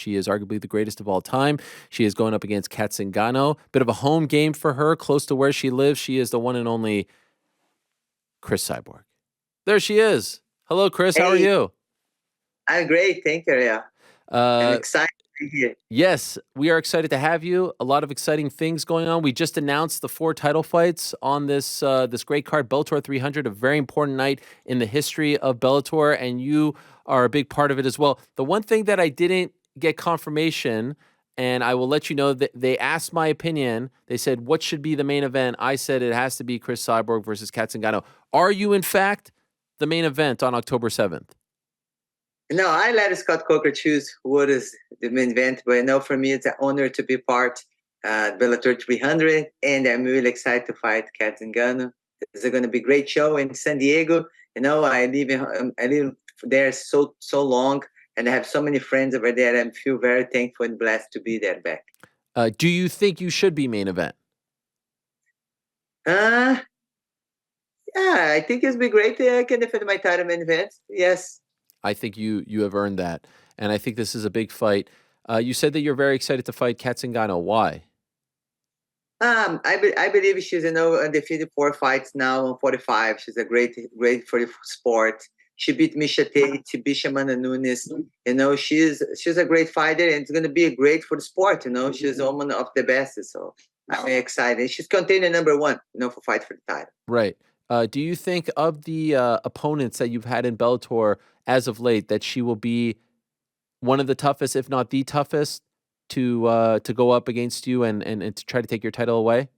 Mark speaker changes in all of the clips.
Speaker 1: she is arguably the greatest of all time. She is going up against Cat Zingano. Bit of a home game for her, close to where she lives. She is the one and only Cris Cyborg. There she is. Hello, Cris. How are
Speaker 2: Hey,
Speaker 1: you?
Speaker 2: I'm great. Thank you. Yeah, I'm
Speaker 1: Uh,
Speaker 2: excited to be here.
Speaker 1: yes, we are excited to have you. A lot of exciting things going on. We just announced the 4 title fights on this great card, Bellator 300, a very important night in the history of Bellator, and you are a big part of it as well. The one thing that I didn't get confirmation, and I will let you know that they asked my opinion. They said, what should be the main event? I said it has to be Cris Cyborg versus Cat Zingano. Are you, in fact, the main event on October 7th?
Speaker 2: No, I let Scott Coker choose what is the main event, but I know for me it's an honor to be part Bellator 300, and I'm really excited to fight Cat Zingano. It's going to be a great show in San Diego. I live there so long, and I have so many friends over there. I feel very thankful and blessed to be there back.
Speaker 1: Do you think you should be main event?
Speaker 2: Uh, yeah, I think it's be great. I can defend my title main event. Yes.
Speaker 1: I think you have earned that, and I think this is a big fight. You said that you're very excited to fight Cat Zingano. Why?
Speaker 2: I believe she's undefeated 4 fights now on 45. She's a great for the sport. She beat Misha Tate. She beat Shamana Nunes. She's a great fighter, and it's gonna be great for the sport. She's one of the best. So I'm excited. She's contender number 1. For fight for the title.
Speaker 1: Right. Do you think of the opponents that you've had in Bellator as of late that she will be one of the toughest, if not the toughest, to go up against you and to try to take your title away?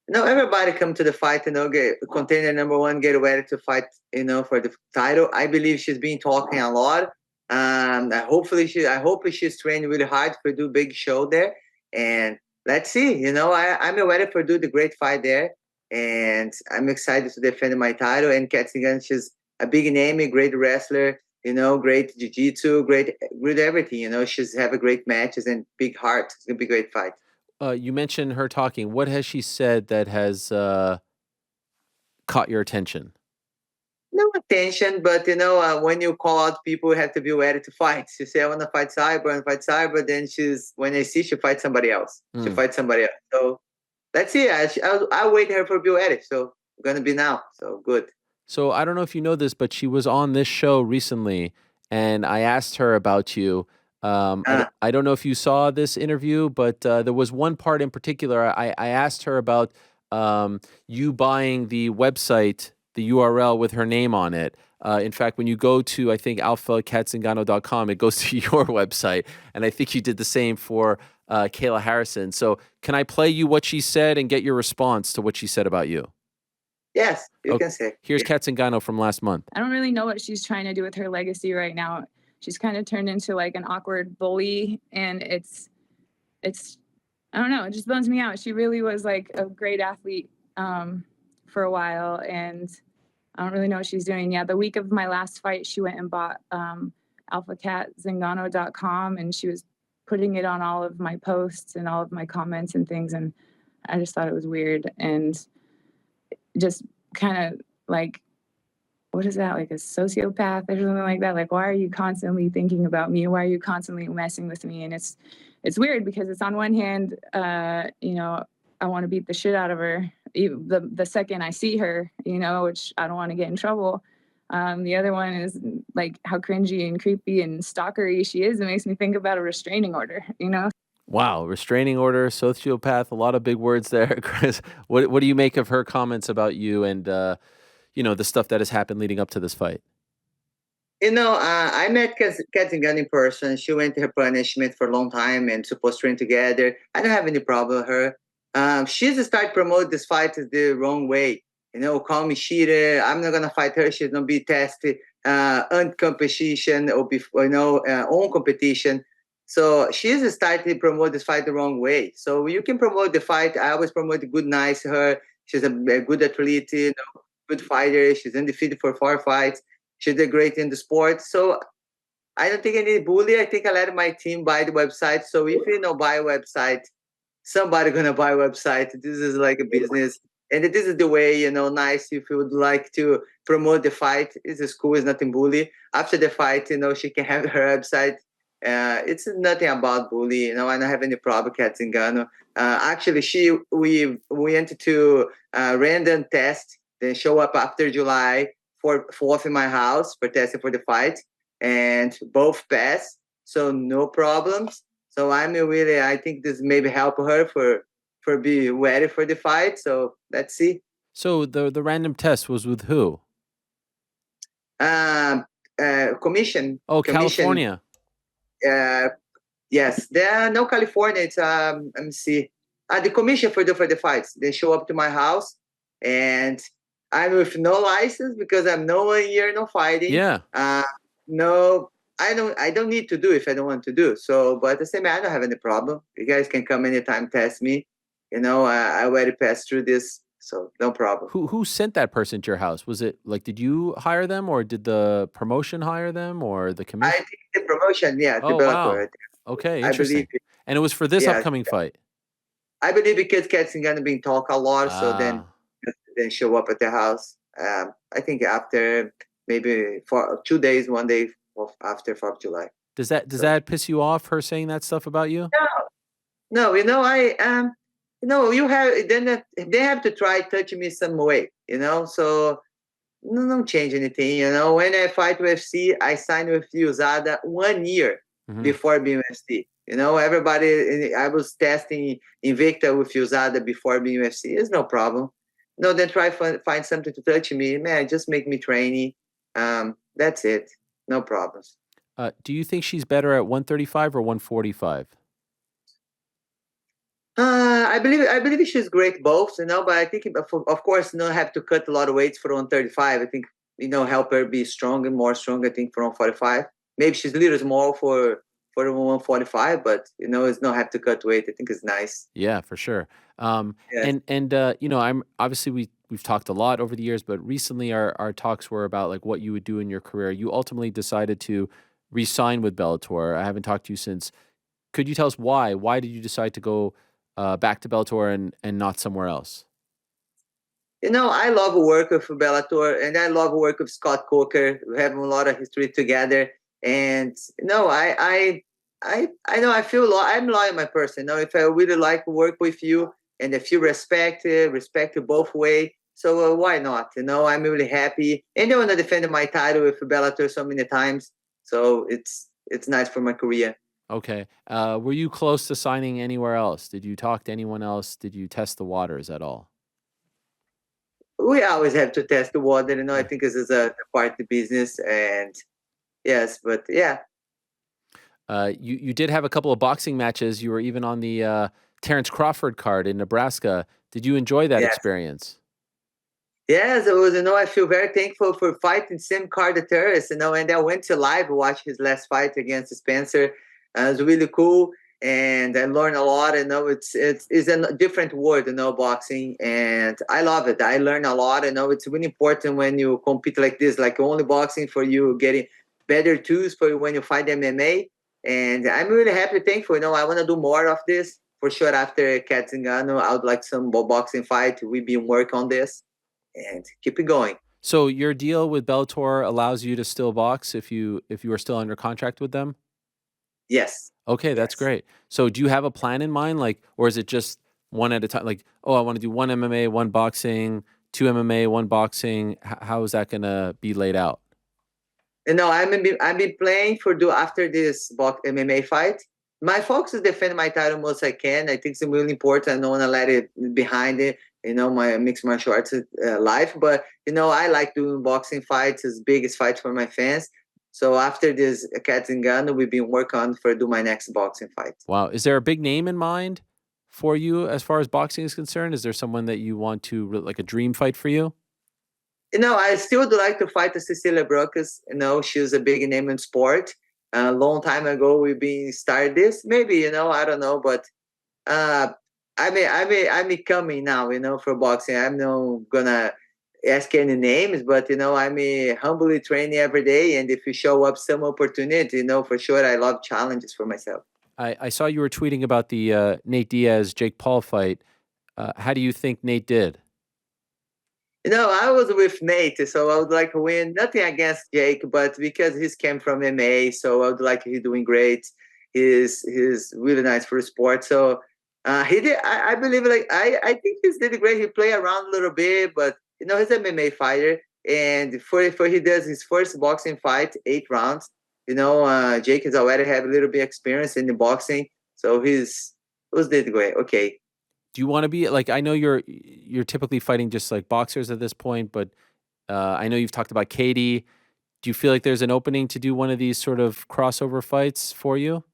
Speaker 2: No, everybody come to the fight, get contender number 1, get ready to fight, for the title. I believe she's been talking a lot. I hope she's training really hard for do big show there. And let's see, I'm ready for do the great fight there. And I'm excited to defend my title. And Cat Zingano, she's a big name, a great wrestler, great jiu-jitsu, great everything. She's have a great matches and big heart. It's gonna be a great fight.
Speaker 1: You mentioned her talking. What has she said that has caught your attention?
Speaker 2: No attention, but when you call out people, you have to be ready to fight. She say, "I want to fight Cyber," Then when I see she fight somebody else. She fights somebody else. So let's see. I'll wait her for be ready. So gonna be now. So good.
Speaker 1: So I don't know if you know this, but she was on this show recently, and I asked her about you. I don't know if you saw this interview, but there was one part in particular. I asked her about you buying the website, the URL with her name on it. In fact, when you go to, I think, alphacatzingano.com, it goes to your website. And I think you did the same for Kayla Harrison. So can I play you what she said and get your response to what she said about you?
Speaker 2: Yes, you can say.
Speaker 1: Here's Cat Zingano from last month.
Speaker 3: I don't really know what she's trying to do with her legacy right now. She's kind of turned into like an awkward bully, and it's I don't know, it just bums me out. She really was like a great athlete for a while, and I don't really know what she's doing. Yeah, the week of my last fight, she went and bought alphacatzingano.com, and she was putting it on all of my posts and all of my comments and things, and I just thought it was weird and just kind of like, what is that, like a sociopath or something like that? Like, why are you constantly thinking about me? Why are you constantly messing with me? And it's weird because it's on one hand, I want to beat the shit out of her the second I see her, which I don't want to get in trouble. The other one is like how cringy and creepy and stalkery she is. It makes me think about a restraining order,
Speaker 1: Wow, restraining order, sociopath, a lot of big words there, Cris. What do you make of her comments about you and the stuff that has happened leading up to this fight?
Speaker 2: I met Cat Zingano in person. She went to her punishment for a long time and supposed to train together. I don't have any problem with her. She's started promote this fight the wrong way. Call me cheater. I'm not gonna fight her. She's gonna be tested on competition or before, on competition. So she's started to promote this fight the wrong way. So you can promote the fight. I always promote the good, nice her. She's a good athlete, good fighter. She's undefeated for 4 fights. She did great in the sport. So I don't think I need bully. I think I let my team buy the website. So if you buy a website, somebody gonna buy a website. This is like a business. And this is the way, nice. If you would like to promote the fight, it's cool. It's nothing bully. After the fight, she can have her website It's nothing about bully. I don't have any problem with Cat Zingano. Actually, we went to random test, then show up after July 4th in my house for testing for the fight, and both passed, so no problems. So I think this maybe help her for be ready for the fight. So let's see.
Speaker 1: So the random test was with who?
Speaker 2: Commission.
Speaker 1: Oh,
Speaker 2: Commission.
Speaker 1: California.
Speaker 2: Yes, there no California. It's let me see. The commission for the fights. They show up to my house, and I'm with no license because I'm no 1 year no fighting.
Speaker 1: Yeah.
Speaker 2: No, I don't need to do if I don't want to do. So, but at the same time, I don't have any problem. You guys can come anytime, test me. I already passed through this, so no problem.
Speaker 1: Who sent that person to your house? Was it like, did you hire them, or did the promotion hire them, or the
Speaker 2: I
Speaker 1: commission?
Speaker 2: think the promotion, yeah, the
Speaker 1: Oh,
Speaker 2: Bellator.
Speaker 1: wow. Okay,
Speaker 2: I believe
Speaker 1: interesting. And it was for this
Speaker 2: yeah,
Speaker 1: upcoming fight.
Speaker 2: I believe because Cat Zingano being talk a lot, so then show up at the house. I think after maybe for 2 days, 1 day after 4th of July.
Speaker 1: Does that piss you off, her saying that stuff about you?
Speaker 2: No, you have then they have to try touching me some way, so no, don't change anything. When I fight UFC, I signed with USADA 1 year before being UFC. Everybody, I was testing Invicta with USADA before being UFC. It's no problem. No, then try find something to touch me, man. Just make me trainee. That's it. No problems.
Speaker 1: Do you think she's better at 135 or 145?
Speaker 2: I believe she's great both, but I think of course have to cut a lot of weights for 135. I think help her be strong and more strong. I think for 145, maybe she's a little small for 145, but it's not have to cut weight. I think it's nice.
Speaker 1: Yeah, for sure.
Speaker 2: Yes.
Speaker 1: And I'm obviously we've talked a lot over the years, but recently our talks were about like what you would do in your career. You ultimately decided to re-sign with Bellator. I haven't talked to you since. Could you tell us why? Why did you decide to go back to Bellator and not somewhere else?
Speaker 2: I love work with Bellator, and I love work with Scott Coker. We have a lot of history together, and I know I feel I'm loyal my person. If I really like to work with you, and if you respect both way, so why not? I'm really happy, and I want to defend my title with Bellator so many times. So it's nice for my career.
Speaker 1: Okay. Were you close to signing anywhere else? Did you talk to anyone else? Did you test the waters at all?
Speaker 2: We always have to test the water. I think this is a part of the business, and yes, but yeah.
Speaker 1: You did have a couple of boxing matches. You were even on the Terrence Crawford card in Nebraska. Did you enjoy that experience?
Speaker 2: Yes, it was. I feel very thankful for fighting same card as Terrence. And I went to live watch his last fight against Spencer. It was really cool, and I learned a lot. It's a different world, boxing, and I love it. I learn a lot. It's really important when you compete like this, like only boxing for you getting better tools for when you fight MMA. And I'm really happy, thankful. I want to do more of this for sure. After Cat Zingano, I would like some boxing fight. We've been working on this, and keep it going.
Speaker 1: So your deal with Bellator allows you to still box if you are still under contract with them?
Speaker 2: Yes.
Speaker 1: Okay, that's great. So do you have a plan in mind, like, or is it just one at a time? Like, oh, I want to do one MMA, one boxing, two MMA, one boxing. How is that going to be laid out?
Speaker 2: I've been playing for after this MMA fight. My focus is defend my title most I can. I think it's really important. I don't want to let it behind it. My mixed martial arts life, but I like doing boxing fights as biggest fights for my fans. So after this Cat Zingano, we've been working on for do my next boxing fight.
Speaker 1: Wow, is there a big name in mind for you as far as boxing is concerned? Is there someone that you want to like a dream fight for you?
Speaker 2: I still would like to fight Cecilia Brocas. She's a big name in sport. A long time ago, we've been started this. Maybe I don't know, but I'm coming now. For boxing, I'm not gonna ask any names, but I'm humbly training every day. And if you show up some opportunity, for sure, I love challenges for myself.
Speaker 1: I saw you were tweeting about the Nate Diaz Jake Paul fight. How do you think Nate did?
Speaker 2: I was with Nate, so I would like to win. Nothing against Jake, but because he's came from MMA, so I would like he's doing great. He's really nice for sport. So he did. I believe like I think he's did great. He play around a little bit, but he's an MMA fighter, and for he does his first boxing fight, 8 rounds. Jake has already had a little bit experience in the boxing, so he's was did great. Okay.
Speaker 1: Do you want to be like? I know you're typically fighting just like boxers at this point, but I know you've talked about Katie. Do you feel like there's an opening to do one of these sort of crossover fights for you?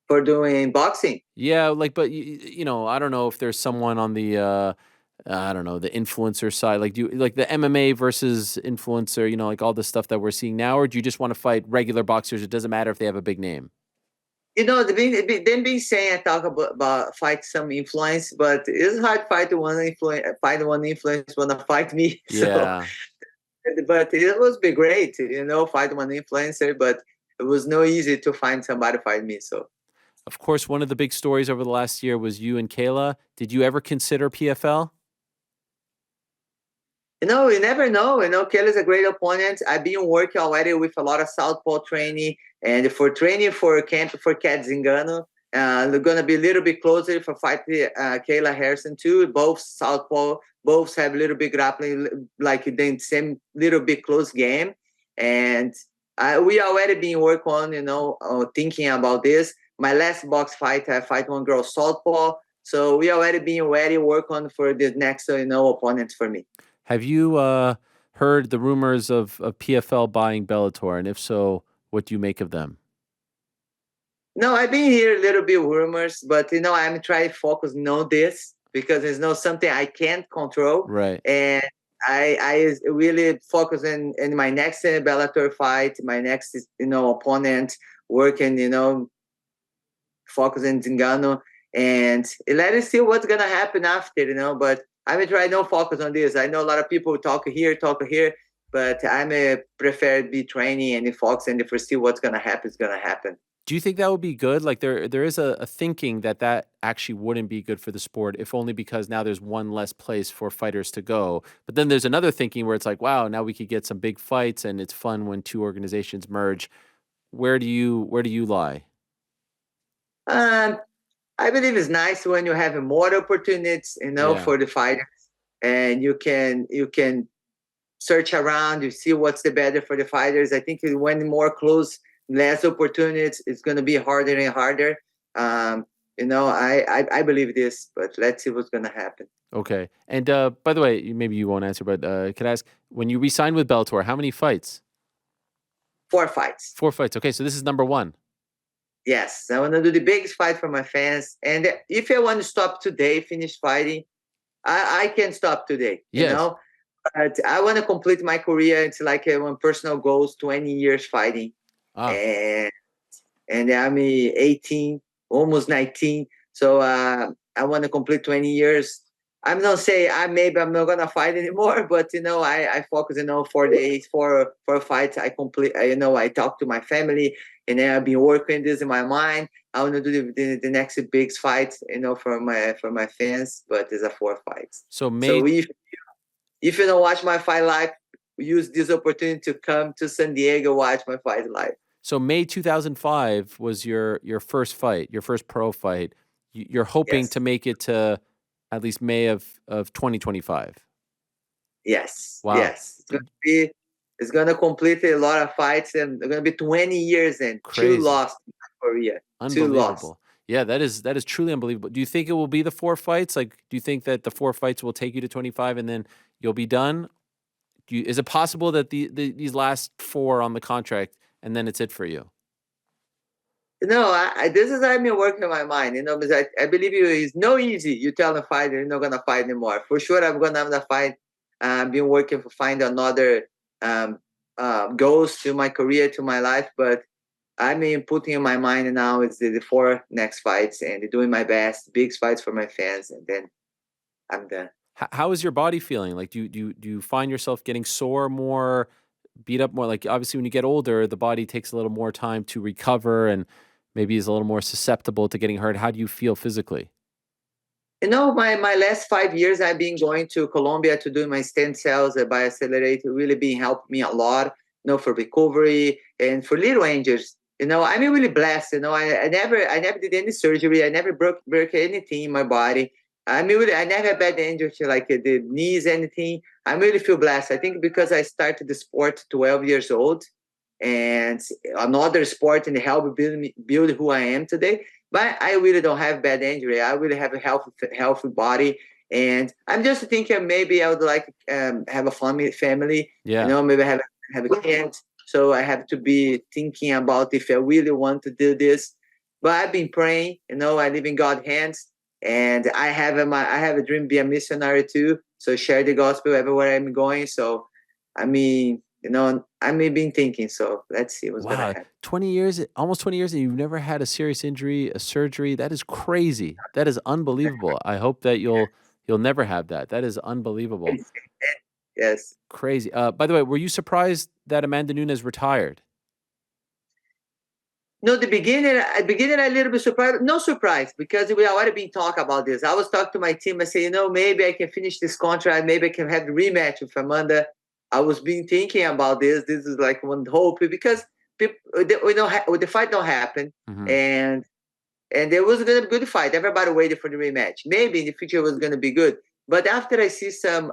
Speaker 2: For doing boxing.
Speaker 1: Yeah, like, but I don't know if there's someone on the, I don't know, the influencer side. Like, do you like the MMA versus influencer? Like all the stuff that we're seeing now, or do you just want to fight regular boxers? It doesn't matter if they have a big name.
Speaker 2: Them being saying I talk about fight some influence, but it's hard fight one influence wanna fight me. So,
Speaker 1: Yeah.
Speaker 2: but it was be great, fight one influencer, but it was no easy to find somebody to fight me. So,
Speaker 1: Of course, one of the big stories over the last year was you and Kayla. Did you ever consider PFL?
Speaker 2: you never know. Kelly's a great opponent. I've been working already with a lot of southpaw training, and for training for camp for Cat Zingano. They're gonna be a little bit closer for fight Kayla Harrison too. Both southpaw, both have a little bit grappling, like the same little bit close game, and we already been working on thinking about this. My last box fight, I fight one girl southpaw, so we already been ready work on for the next opponents for me.
Speaker 1: Have you heard the rumors of PFL buying Bellator? And if so, what do you make of them?
Speaker 2: No, I've been here a little bit rumors, but I'm trying to focus on this because it's not something I can't control,
Speaker 1: Right.
Speaker 2: and I really focus in my next Bellator fight, my next opponent, working focus in Zingano, and let us see what's gonna happen after, But I'm trying no focus on this. I know a lot of people talk here, but I'm prefer be training and focus, and if we see what's gonna happen, it's gonna happen.
Speaker 1: Do you think that would be good? Like there is a thinking that actually wouldn't be good for the sport, if only because now there's one less place for fighters to go. But then there's another thinking where it's like, wow, now we could get some big fights, and it's fun when two organizations merge. Where do you lie?
Speaker 2: Um, I believe it's nice when you have more opportunities,
Speaker 1: Yeah.
Speaker 2: for the fighters, and you can search around, you see what's the better for the fighters. I think when more close, less opportunities, it's going to be harder and harder. I believe this, but let's see what's going to happen.
Speaker 1: Okay. And by the way, maybe you won't answer, but could I ask, when you re-signed with Bellator, how many fights?
Speaker 2: 4 fights.
Speaker 1: 4 fights. Okay, so this is number one.
Speaker 2: Yes, I want to do the biggest fight for my fans. And if I want to stop today, finish fighting, I can stop today.
Speaker 1: Yes.
Speaker 2: But I want to complete my career. It's like one personal goals, 20 years fighting,
Speaker 1: Ah,
Speaker 2: and I'm 18, almost 19. So I want to complete 20 years. I'm not saying I'm not gonna fight anymore, but I focus 4 days, four fights. I complete. I talk to my family, and then I've been working this in my mind. I want to do the next big fight, for my fans. But there's a 4 fights.
Speaker 1: so
Speaker 2: So
Speaker 1: May
Speaker 2: if you don't watch my fight live, use this opportunity to come to San Diego, watch my fight live.
Speaker 1: so May 2005 was your first fight, your first pro fight. You're hoping
Speaker 2: Yes.
Speaker 1: to make it to at least May of 2025.
Speaker 2: Yes,
Speaker 1: Wow.
Speaker 2: yes. It's gonna complete a lot of fights, and it's gonna be 20 years and two
Speaker 1: Crazy.
Speaker 2: lost in my career. Two lost.
Speaker 1: Unbelievable. Yeah, that is truly unbelievable. Do you think it will be the 4 fights? Like, do you think that the 4 fights will take you to 25 and then you'll be done? Is it possible that these last four on the contract and then it's it for you?
Speaker 2: No, this is I've been working on my mind, because I believe it's no easy. You tell a fighter you're not gonna fight anymore. For sure, I'm gonna have to fight. I've been working to find another um, goals to my career, to my life, but I mean, putting in my mind now is the 4 next fights and doing my best, big fights for my fans, and then I'm done.
Speaker 1: How is your body feeling? Like, do you find yourself getting sore more, beat up more? Like, obviously, when you get older, the body takes a little more time to recover and maybe is a little more susceptible to getting hurt. How do you feel physically?
Speaker 2: My last 5 years, I've been going to Colombia to do my stem cells by Accelerate, really been helping me a lot, for recovery and for little injuries. I'm really blessed. I never did any surgery. I never broke anything in my body. I never had bad injury like the knees, anything. I really feel blessed. I think because I started the sport 12 years old, and another sport and help build who I am today. But I really don't have bad injury. I really have a healthy body, and I'm just thinking maybe I would like have a family.
Speaker 1: Yeah.
Speaker 2: Maybe have a kid. So I have to be thinking about if I really want to do this. But I've been praying. I live in God's hands, and I have a dream be a missionary too. So share the gospel everywhere I'm going. So, I mean, I may been thinking. So let's see what's gonna
Speaker 1: Wow,
Speaker 2: happen.
Speaker 1: 20 years, almost 20 years, and you've never had a serious injury, a surgery. That is crazy. That is unbelievable. I hope that you'll never have that. That is unbelievable.
Speaker 2: Yes.
Speaker 1: Crazy. By the way, were you surprised that Amanda Nunes retired?
Speaker 2: No, the beginning, a little bit surprised. No surprise because we already been talking about this. I was talking to my team. I say, maybe I can finish this contract. Maybe I can have the rematch with Amanda. I was been thinking about this. This is like one hope because people, the fight don't happen,
Speaker 1: Mhm.
Speaker 2: and it was gonna be a good fight. Everybody waited for the rematch. Maybe in the future it was gonna be good. But after I see some,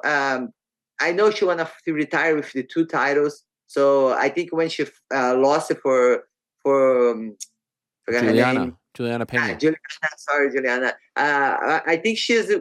Speaker 2: I know she wanna retire with the two titles. So I think when she lost it for forgot her name.
Speaker 1: Juliana Pena.
Speaker 2: Juliana, sorry, Juliana. I think she's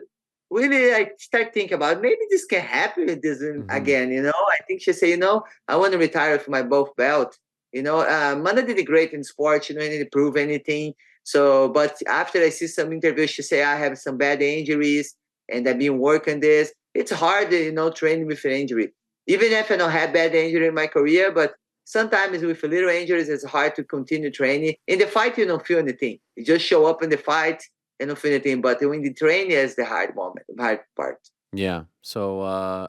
Speaker 2: really. I start thinking about maybe this can happen with this
Speaker 1: Mhm.
Speaker 2: again. I think she say, I want to retire with my both belt. Mana did great in sports. Didn't prove anything. So, but after I see some interviews, she say I have some bad injuries and I've been working this. It's hard, training with an injury. Even if I don't have bad injury in my career, but sometimes with little injuries, it's hard to continue training. In the fight, you don't feel anything. You just show up in the fight and don't feel anything. But when the training is the hard moment, the hard part.
Speaker 1: Yeah. So,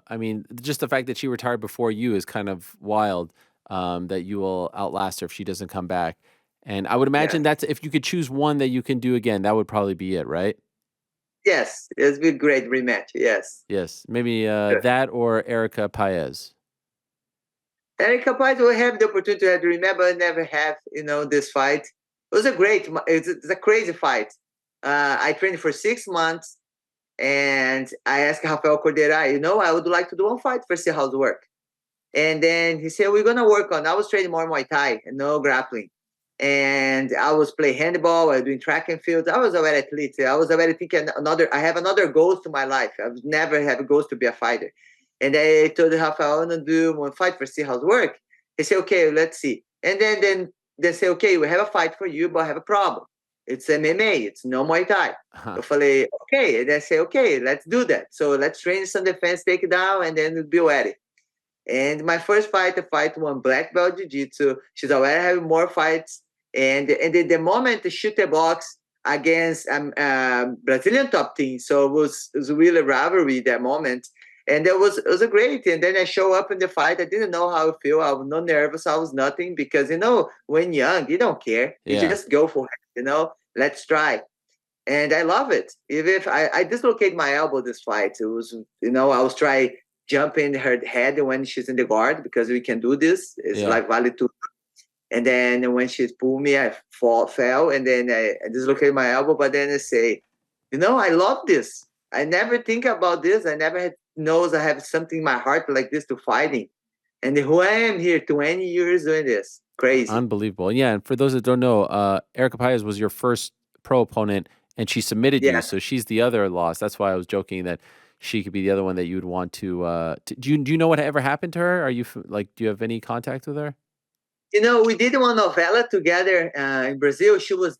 Speaker 1: I mean, just the fact that she retired before you is kind of wild. That you will outlast her if she doesn't come back. And I would imagine
Speaker 2: Yes.
Speaker 1: that's if you could choose one that you can do again, that would probably be it, right?
Speaker 2: Yes. It's been great rematch. Yes.
Speaker 1: Yes. Maybe
Speaker 2: Good.
Speaker 1: that or Erica Paez.
Speaker 2: Erica Paz will have the opportunity to remember never have, this fight. It was it's a crazy fight. I trained for 6 months and I asked Rafael Cordeira, I would like to do one fight for see how's it work. And then he said, we're going to work on, I was training more Muay Thai and no grappling. And I was playing handball, I was doing track and field. I was already athlete. I was already thinking I have another goals to my life. I've never had goals to be a fighter. And I told Rafael, I want to do one fight for see how's work. He said, okay, let's see. And then they say, okay, we have a fight for you, but I have a problem. It's MMA, it's no Muay Thai.
Speaker 1: Huh.
Speaker 2: Eu falei, okay. And they say, okay, let's do that. So let's train some defense, take it down, and then we'll be ready. And my first fight, I fight one black belt jiu-jitsu. She's already having more fights. And the moment to shoot the box against Brazilian top team. So it was really rivalry that moment. And it was a great. And then I show up in the fight. I didn't know how I feel. I was not nervous. I was nothing because when young, you don't care. You
Speaker 1: Yeah.
Speaker 2: just go for it. Let's try. And I love it. Even if I dislocate my elbow this fight, it was I was trying jump in her head when she's in the guard because we can do this. It's
Speaker 1: Yeah.
Speaker 2: like valid to. And then when she pulled me, I fell, and then I dislocated my elbow. But then I say, I love this. I never think about this. I never had knows I have something in my heart like this to fighting. And who I am here, 20 years doing this. Crazy.
Speaker 1: Unbelievable. Yeah, and for those that don't know, Erica Paez was your first pro opponent, and she submitted you,
Speaker 2: Yeah.
Speaker 1: so she's the other loss. That's why I was joking that she could be the other one that you would want to. Do you know what ever happened to her? Are you like? Do you have any contact with her?
Speaker 2: We did one novella together in Brazil. She's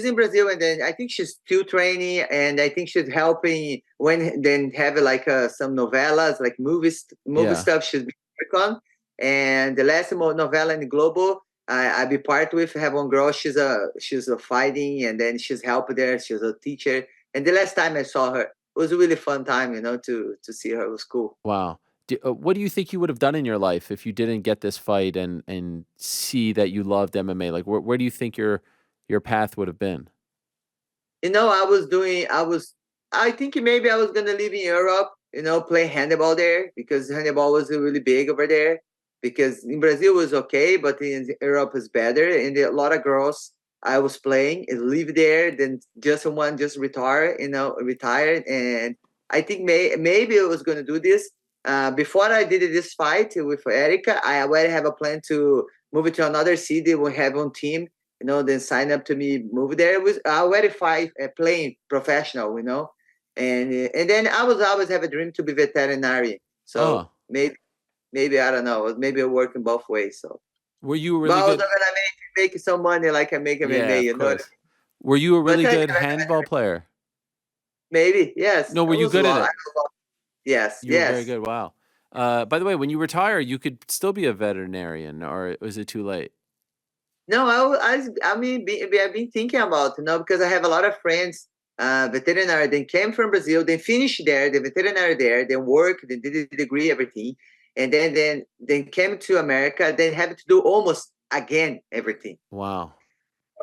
Speaker 2: in Brazil, and then I think she's still training, and I think she's helping when then have like some novellas, like movie
Speaker 1: Yeah.
Speaker 2: stuff she's been working on. And the last novella in the global, I be part with. Have one girl. She's a fighting, and then she's helping there. She's a teacher. And the last time I saw her, it was a really fun time. To see her. It was cool.
Speaker 1: Wow. What do you think you would have done in your life if you didn't get this fight and see that you loved MMA? Like, where do you think your path would have been?
Speaker 2: I was I think maybe I was gonna live in Europe, play handball there because handball was really big over there. Because in Brazil was okay, but in Europe was better. And a lot of girls I was playing and live there. Then just one just retired. And I think maybe I was gonna do this. Before I did this fight with Erica, I already have a plan to move to another city. We have one team, then sign up to me, move there. I already fight playing professional, and then I was always have a dream to be veterinarian. So
Speaker 1: Oh,
Speaker 2: maybe I don't know, maybe it working both ways. So,
Speaker 1: were you a
Speaker 2: but
Speaker 1: really
Speaker 2: I was
Speaker 1: good?
Speaker 2: gonna make some money like I make
Speaker 1: Yeah,
Speaker 2: MMA.
Speaker 1: of
Speaker 2: You know what I
Speaker 1: course.
Speaker 2: mean?
Speaker 1: Were you a
Speaker 2: But
Speaker 1: really good handball player?
Speaker 2: maybe yes.
Speaker 1: No, were
Speaker 2: It
Speaker 1: you
Speaker 2: was a
Speaker 1: good at
Speaker 2: lot.
Speaker 1: it?
Speaker 2: Yes,
Speaker 1: You were very
Speaker 2: yes.
Speaker 1: good. Wow. By the way, when you retire, you could still be a veterinarian, or was it too late?
Speaker 2: No, I mean, I've been thinking about, because I have a lot of friends, veterinary. They came from Brazil, they finished there, the veterinary there, they work, they did a degree, everything, and then came to America. They have to do almost again everything.
Speaker 1: Wow.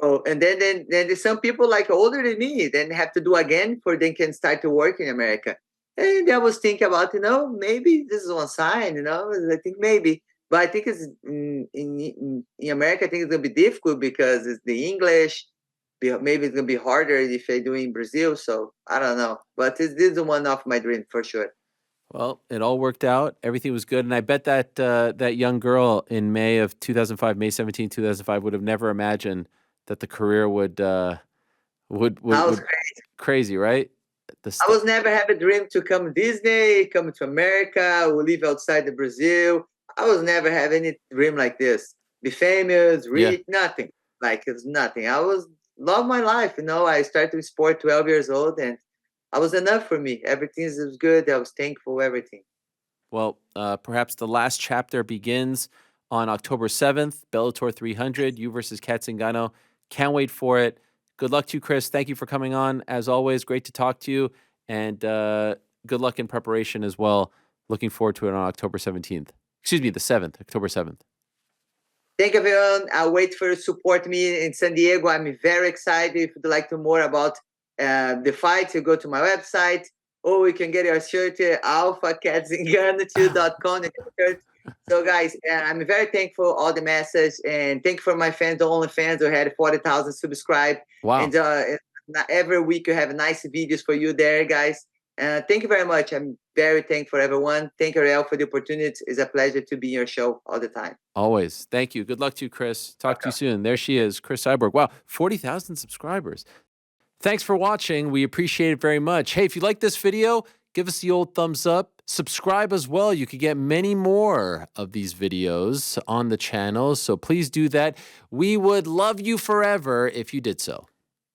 Speaker 2: Oh, and then there's some people like older than me, then have to do again for they can start to work in America. And I was thinking about, maybe this is one sign, I think maybe. But I think it's in America, I think it's gonna be difficult because it's the English. Maybe it's gonna be harder if I do in Brazil. So I don't know. But this is one of my dreams for sure.
Speaker 1: Well, it all worked out. Everything was good, and I bet that that young girl in May of 2005, May 17, 2005, would have never imagined that the career
Speaker 2: I was
Speaker 1: would crazy, right? The
Speaker 2: I
Speaker 1: stuff.
Speaker 2: was never have a dream to come Disney, come to America, or live outside the Brazil. I was never have any dream like this. Be famous,
Speaker 1: Yeah.
Speaker 2: rich, nothing. Like it's nothing. I was love my life. I started with sport 12 years old, and I was enough for me. Everything was good. I was thankful. Everything.
Speaker 1: Well, perhaps the last chapter begins on October 7th, Bellator 300, you versus Cat Zingano. Can't wait for it. Good luck to you, Cris. Thank you for coming on. As always, great to talk to you. And good luck in preparation as well. Looking forward to it on October 17th. Excuse me, the 7th, October 7th.
Speaker 2: Thank you, everyone. I'll wait for you to support me in San Diego. I'm very excited. If you'd like to more about the fight, you go to my website, or you can get your shirt at alphacatZingano2.com. So, guys, I'm very thankful for all the message, and thank you for my fans, the only fans who had 40,000 subscribed.
Speaker 1: Wow.
Speaker 2: And every week you have nice videos for you there, guys. Thank you very much. I'm very thankful for everyone. Thank you, Ariel, for the opportunity. It's a pleasure to be in your show all the time.
Speaker 1: Always. Thank you. Good luck to you, Cris. Talk to you soon. There she is, Cris Cyborg. Wow, 40,000 subscribers. Thanks for watching. We appreciate it very much. Hey, if you like this video, give us the old thumbs up. Subscribe as well. You could get many more of these videos on the channel, so please do that. We would love you forever if you did so.